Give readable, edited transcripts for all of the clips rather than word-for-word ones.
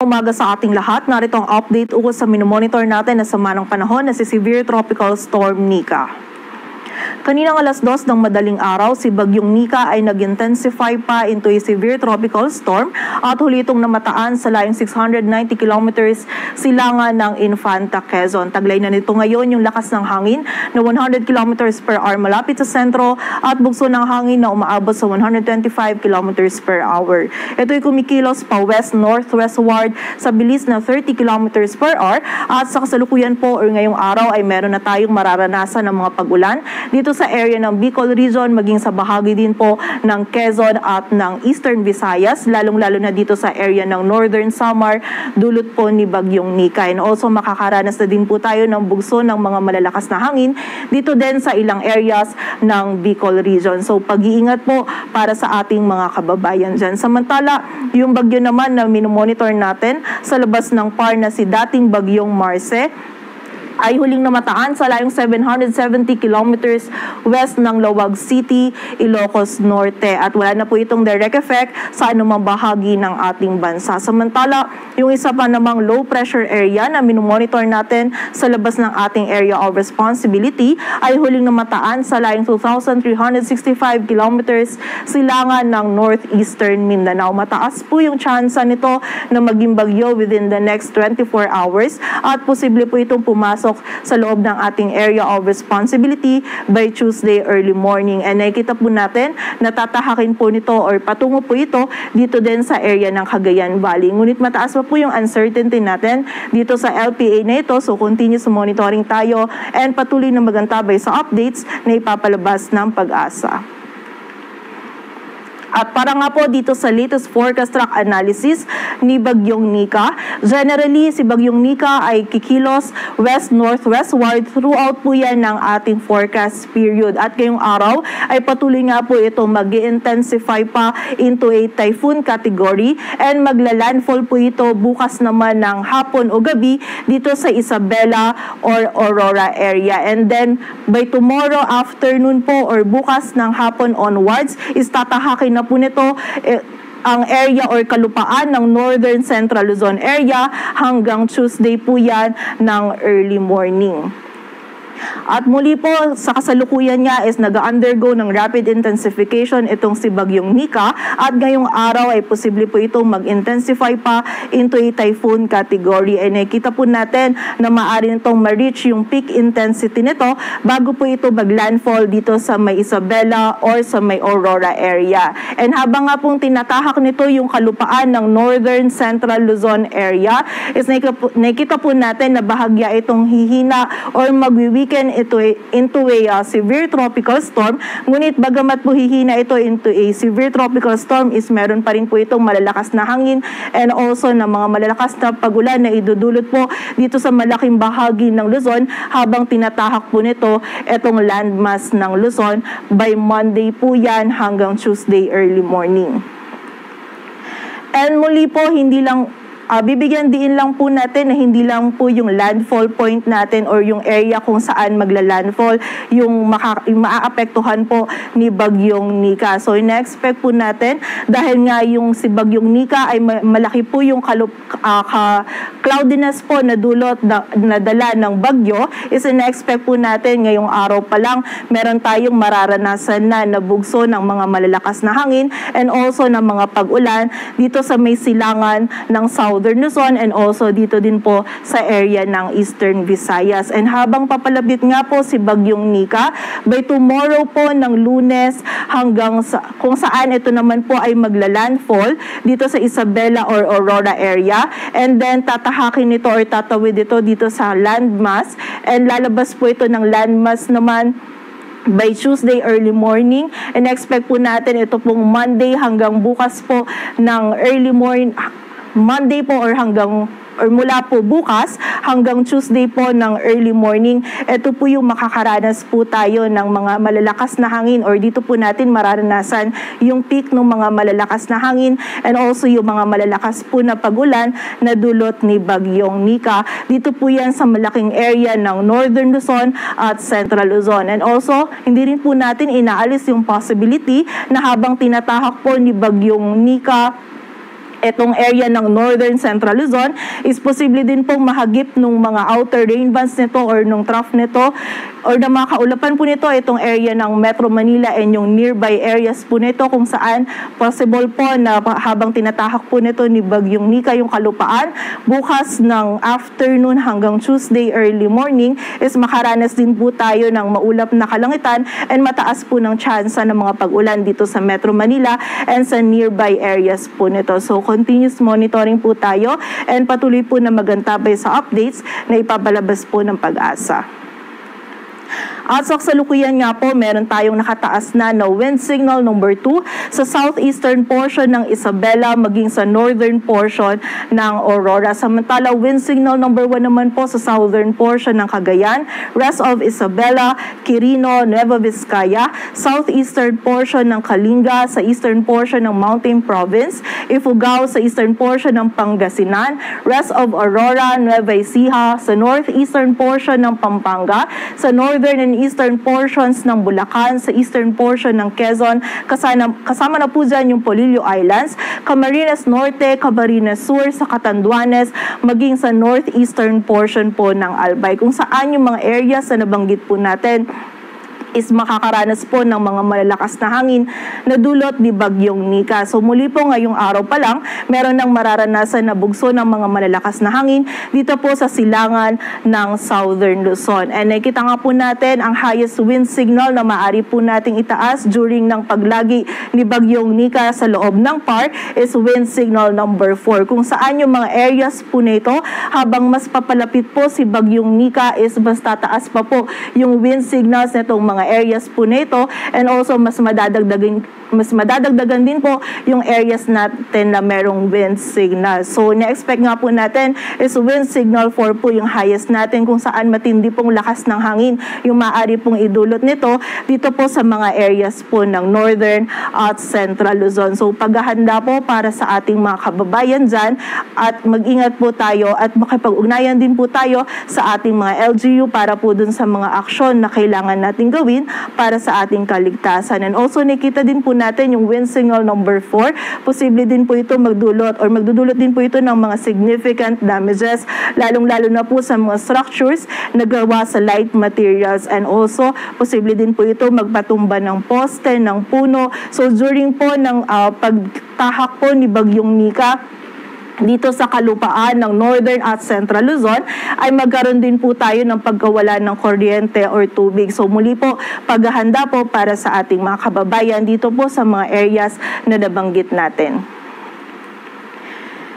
Umaga sa ating lahat, narito ang update ukol sa minomonitor natin na sama ng panahon na si Severe Tropical Storm Nika. Kaninang alas 2 ng madaling araw, si Bagyong Nika ay nag-intensify pa into a severe tropical storm at huli itong namataan sa layong 690 kilometers silangan ng Infanta, Quezon. Taglay na nito ngayon yung lakas ng hangin na 100 kilometers per hour malapit sa sentro at bugso ng hangin na umaabot sa 125 kilometers per hour. Ito'y kumikilos pa west-northwestward sa bilis na 30 kilometers per hour at sa kasalukuyan po or ngayong araw ay meron na tayong mararanasan ng mga pag-ulan dito sa area ng Bicol Region, maging sa bahagi din po ng Quezon at ng Eastern Visayas, lalong-lalo na dito sa area ng Northern Samar, dulot po ni Bagyong Nika. And also makakaranas na din po tayo ng bugso ng mga malalakas na hangin dito din sa ilang areas ng Bicol Region. So pag-iingat po para sa ating mga kababayan dyan. Samantala, yung bagyo naman na minomonitor natin sa labas ng PAR na si dating Bagyong Marce, ay huling namataan sa layong 770 kilometers west ng Lawag City, Ilocos Norte. At wala na po itong direct effect sa anumang bahagi ng ating bansa. Samantala, yung isa pa namang low pressure area na minomonitor natin sa labas ng ating area of responsibility ay huling namataan sa layong 2,365 kilometers silangan ng northeastern Mindanao. Mataas po yung tsansa nito na maging bagyo within the next 24 hours at posible po itong pumasok sa loob ng ating area of responsibility by Tuesday early morning. And nakikita po natin na tatahakin po nito or patungo po ito dito din sa area ng Cagayan Valley. Ngunit mataas pa po yung uncertainty natin dito sa LPA na ito. So continuous monitoring tayo and patuloy na magantabay sa updates na ipapalabas ng Pag-asa. At para nga po dito sa latest forecast track analysis ni Bagyong Nika, generally si Bagyong Nika ay kikilos west-northwestward throughout po yan ng ating forecast period. At ngayong araw ay patuloy nga po ito mag-intensify pa into a typhoon category and magla-landfall po ito bukas naman ng hapon o gabi dito sa Isabela or Aurora area. And then by tomorrow afternoon po or bukas ng hapon onwards, istatahakin na po nito ang area or kalupaan ng Northern Central Luzon area hanggang Tuesday po yan ng early morning. At muli po, sa kasalukuyan niya is nag-undergo ng rapid intensification itong si Bagyong Nika at ngayong araw ay posible po itong mag-intensify pa into a typhoon category. And nakikita po natin na maaari nitong ma-reach yung peak intensity nito bago po ito mag-landfall dito sa may Isabela or sa may Aurora area. And habang nga pong tinatahak nito yung kalupaan ng Northern Central Luzon area, is nakikita po natin na bahagya itong hihina or magwi-weaken into a severe tropical storm. Ngunit bagamat po hihina ito into a severe tropical storm is meron pa rin po itong malalakas na hangin and also na mga malalakas na pagulan na idudulot po dito sa malaking bahagi ng Luzon habang tinatahak po nito itong landmass ng Luzon by Monday po yan hanggang Tuesday early morning. And muli po, hindi lang bibigyan din lang po natin na hindi lang po yung landfall point natin or yung area kung saan magla-landfall yung maaapektuhan po ni Bagyong Nika. So ina-expect po natin dahil nga yung si Bagyong Nika ay malaki po yung cloudiness po na dulot na dala ng bagyo, is ina-expect po natin ngayong araw pa lang meron tayong mararanasan na bugso ng mga malalakas na hangin and also ng mga pag-ulan dito sa may silangan ng Southern Luzon and also dito din po sa area ng Eastern Visayas. And habang papalapit nga po si Bagyong Nika, by tomorrow po ng Lunes hanggang kung saan ito naman po ay magla-landfall dito sa Isabela or Aurora area and then tatahakin ito or tatawid ito dito sa landmass and lalabas po ito ng landmass naman by Tuesday early morning and expect po natin ito pong Monday hanggang bukas po ng early morning, Monday po or mula po bukas hanggang Tuesday po ng early morning. Ito po yung makakaranas po tayo ng mga malalakas na hangin or dito po natin mararanasan yung peak ng mga malalakas na hangin and also yung mga malalakas po na pag-ulan na dulot ni Bagyong Nika. Dito po yan sa malaking area ng Northern Luzon at Central Luzon. And also, hindi rin po natin inaalis yung possibility na habang tinatahak po ni Bagyong Nika Itong area ng Northern Central Luzon is posible din pong mahagip nung mga outer rain bands nito or nung trough nito or na mga kaulapan po nito itong area ng Metro Manila and yung nearby areas po nito kung saan possible po na habang tinatahak po nito ni Bagyong Nika yung kalupaan, bukas ng afternoon hanggang Tuesday early morning is makaranas din po tayo ng maulap na kalangitan and mataas po ng tsansa ng mga pag-ulan dito sa Metro Manila and sa nearby areas po nito. So continuous monitoring po tayo and patuloy po na magantabay sa updates na ipabalabas po ng Pag-asa. At sa kasalukuyan nga po, meron tayong nakataas na wind signal number 2 sa southeastern portion ng Isabela maging sa northern portion ng Aurora. Samantala, wind signal number 1 naman po sa southern portion ng Cagayan, rest of Isabela, Quirino, Nueva Vizcaya, southeastern portion ng Kalinga, sa eastern portion ng Mountain Province, Ifugao sa eastern portion ng Pangasinan, rest of Aurora, Nueva Ecija, sa northeastern portion ng Pampanga, sa northern and eastern portions ng Bulacan, sa eastern portion ng Quezon, kasama na po dyan yung Polillo Islands, Camarines Norte, Camarines Sur, sa Catanduanes, maging sa northeastern portion po ng Albay, kung saan yung mga areas na nabanggit po natin is makakaranas po ng mga malalakas na hangin na dulot ni Bagyong Nika. So muli po ngayong araw pa lang, meron ng mararanasan na bugso ng mga malalakas na hangin dito po sa silangan ng Southern Luzon. And nakita nga po natin ang highest wind signal na maaari po nating itaas during ng paglagi ni Bagyong Nika sa loob ng PAR is wind signal number 4. Kung saan yung mga areas po nito, habang mas papalapit po si Bagyong Nika is mas tataas pa po yung wind signals nitong mga areas po nito and also mas madadagdagan din po yung areas natin na merong wind signal. So na-expect nga po natin is wind signal 4 po yung highest natin kung saan matindi pong lakas ng hangin yung maaari pong idulot nito dito po sa mga areas po ng Northern at Central Luzon. So paghahanda po para sa ating mga kababayan dyan at mag-ingat po tayo at makipag-ugnayan din po tayo sa ating mga LGU para po dun sa mga aksyon na kailangan natin gawin para sa ating kaligtasan. And also nakita din po natin yung wind signal number 4. Posible din po ito magdulot din po ito ng mga significant damages, lalong-lalo na po sa mga structures na gawa sa light materials and also posible din po ito magpatumba ng poste, ng puno. So during po ng pagtahak po ni Bagyong Nika dito sa kalupaan ng Northern at Central Luzon ay magkaroon din po tayo ng pagkawala ng kuryente or tubig. So muli po, paghahanda po para sa ating mga kababayan dito po sa mga areas na nabanggit natin.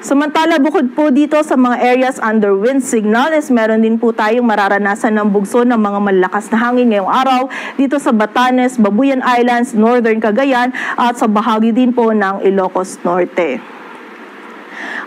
Samantala, bukod po dito sa mga areas under wind signal is meron din po tayong mararanasan ng bugso ng mga malalakas na hangin ngayong araw dito sa Batanes, Babuyan Islands, Northern Cagayan at sa bahagi din po ng Ilocos Norte.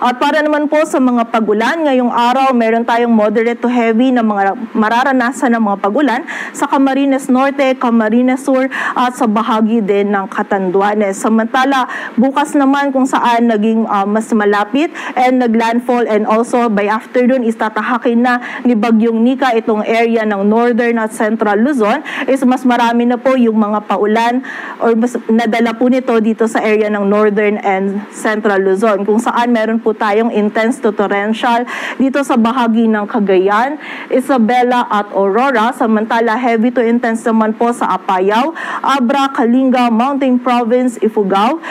At para naman po sa mga pag-ulan, ngayong araw meron tayong moderate to heavy na mga mararanasan ng mga pag-ulan sa Camarines Norte, Camarines Sur at sa bahagi din ng Catanduanes. Samantala, bukas naman kung saan naging mas malapit and naglandfall and also by afternoon is tatahakin na ni Bagyong Nika itong area ng Northern at Central Luzon is mas marami na po yung mga paulan or mas nadala po nito dito sa area ng Northern and Central Luzon kung saan meron po tayong intense to torrential dito sa bahagi ng Cagayan, Isabela at Aurora. Samantala, heavy to intense naman po sa Apayao, Abra, Kalinga, Mountain Province, Ifugao,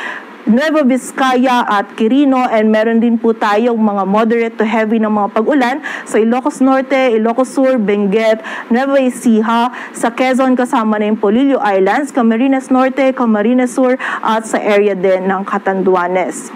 Nueva Vizcaya at Quirino and meron din po tayong mga moderate to heavy na mga pag-ulan sa Ilocos Norte, Ilocos Sur, Benguet, Nueva Ecija, sa Quezon kasama na yung Polillo Islands, Camarines Norte, Camarines Sur at sa area din ng Catanduanes.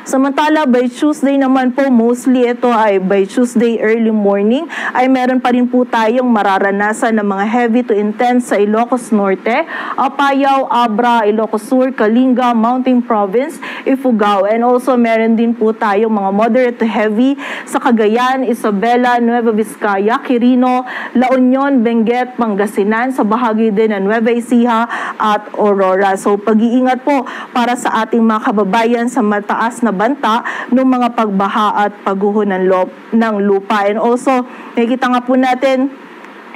Samantala, by Tuesday naman po, mostly ito ay by Tuesday early morning, ay meron pa rin po tayong mararanasan ng mga heavy to intense sa Ilocos Norte, Apayao, Abra, Ilocos Sur, Kalinga, Mountain Province, Ifugao. And also meron din po tayong mga moderate to heavy sa Cagayan, Isabela, Nueva Vizcaya, Quirino, La Union, Benguet, Pangasinan, sa bahagi din ng Nueva Ecija at Aurora. So pag-iingat po para sa ating mga kababayan sa mataas na banta ng mga pagbaha at pagguho ng lupa. And also, nakikita nga po natin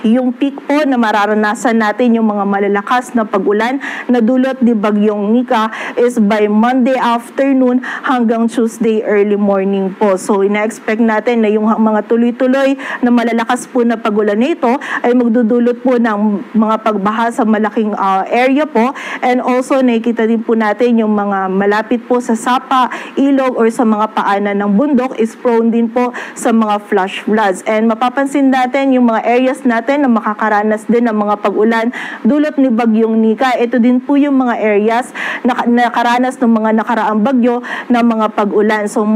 Yung peak po na mararanasan natin yung mga malalakas na pag-ulan na dulot ni Bagyong Nika is by Monday afternoon hanggang Tuesday early morning po. So ina-expect natin na yung mga tuloy-tuloy na malalakas po na pag-ulan nito ay magdudulot po ng mga pagbaha sa malaking area po, and also nakikita din po natin yung mga malapit po sa sapa, ilog or sa mga paanan ng bundok is prone din po sa mga flash floods. And mapapansin natin yung mga areas natin na makakaranas din ng mga pag-ulan dulot ni Bagyong Nika. Ito din po yung mga areas na nakaranas ng mga nakaraang bagyo na mga pag-ulan. So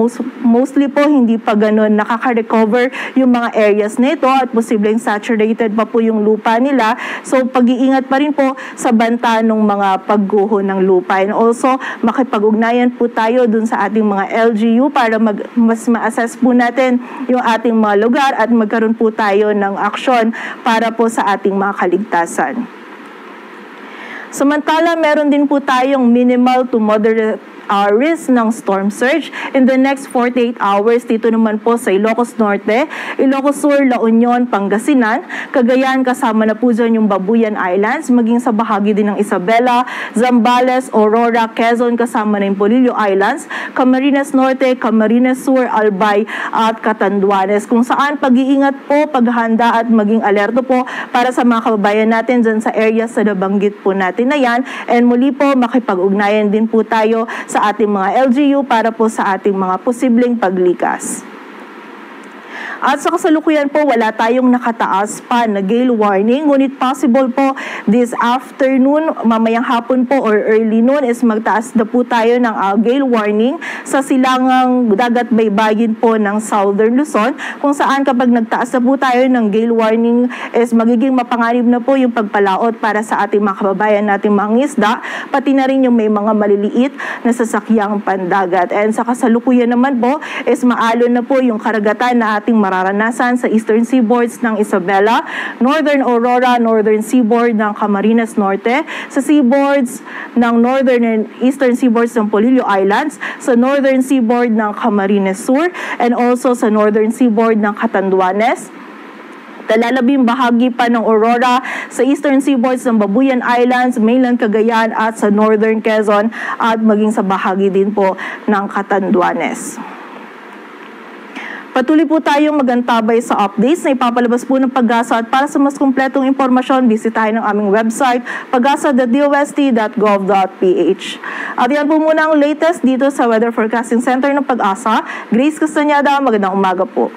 mostly po hindi pa ganun nakaka-recover yung mga areas nito at posibleng saturated pa po yung lupa nila. So pag-iingat pa rin po sa banta ng mga pagguho ng lupa. And also makipag-ugnayan po tayo dun sa ating mga LGU para mas ma-assess po natin yung ating mga lugar at magkaroon po tayo ng aksyon para po sa ating mga kaligtasan. Samantala, meron din po tayong minimal to moderate risk ng storm surge in the next 48 hours. Dito naman po sa Ilocos Norte, Ilocos Sur, La Union, Pangasinan, Cagayan, kasama na po dyan yung Babuyan Islands, maging sa bahagi din ng Isabela, Zambales, Aurora, Quezon, kasama na yung Polillo Islands, Camarines Norte, Camarines Sur, Albay at Catanduanes, kung saan pag-iingat po, paghanda at maging alerto po para sa mga kababayan natin dyan sa areas na nabanggit po natin na yan. And muli po, makipag-ugnayan din po tayo sa ating mga LGU para po sa ating mga posibleng paglikas. At sa kasalukuyan po, wala tayong nakataas pa na gale warning. Ngunit possible po this afternoon, mamayang hapon po or early noon is magtaas na po tayo ng gale warning sa silangang dagat baybayin po ng Southern Luzon, kung saan kapag nagtaas na po tayo ng gale warning is magiging mapanganib na po yung pagpalaot para sa ating mga kababayan nating mga isda, pati na rin yung may mga maliliit na sasakyang pandagat. And sa kasalukuyan naman po is maalon na po yung karagatan na ating mararanasan sa eastern seaboards ng Isabela, northern Aurora, northern seaboard ng Camarines Norte, sa seaboards ng northern and eastern seaboards ng Polillo Islands, sa northern seaboard ng Camarines Sur, and also sa northern seaboard ng Catanduanes. Talalabing bahagi pa ng Aurora sa eastern seaboards ng Babuyan Islands, mainland Cagayan at sa northern Quezon at maging sa bahagi din po ng Catanduanes. Patuloy po tayong magantabay sa updates na ipapalabas po ng Pag-asa, at para sa mas kumpletong impormasyon, bisitahin ang aming website pagasa.dost.gov.ph. At yan po muna ang latest dito sa Weather Forecasting Center ng Pag-asa. Grace Castanyada, magandang umaga po.